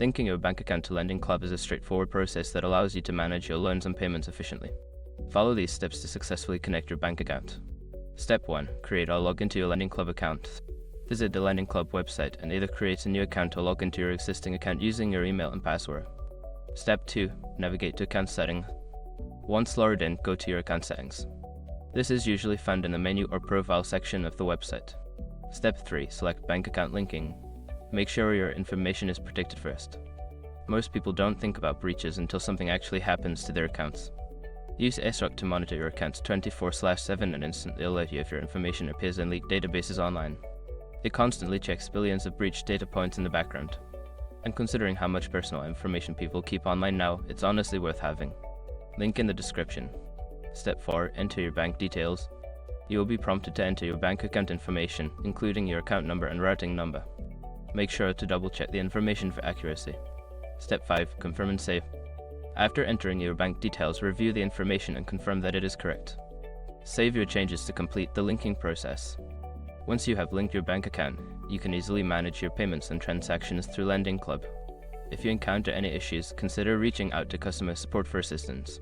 Linking your bank account to LendingClub is a straightforward process that allows you to manage your loans and payments efficiently. Follow these steps to successfully connect your bank account. Step 1. Create or log into your LendingClub account. Visit the LendingClub website and either create a new account or log into your existing account using your email and password. Step 2. Navigate to account settings. Once logged in, go to your account settings. This is usually found in the menu or profile section of the website. Step 3. Select bank account linking. Make sure your information is protected first. Most people don't think about breaches until something actually happens to their accounts. Use SROC to monitor your accounts 24/7 and instantly alert you if your information appears in leaked databases online. It constantly checks billions of breached data points in the background. And considering how much personal information people keep online now, it's honestly worth having. Link in the description. Step 4. Enter your bank details. You will be prompted to enter your bank account information, including your account number and routing number. Make sure to double check the information for accuracy. Step 5. Confirm and save. After entering your bank details, review the information and confirm that it is correct. Save your changes to complete the linking process. Once you have linked your bank account, you can easily manage your payments and transactions through LendingClub. If you encounter any issues, consider reaching out to customer support for assistance.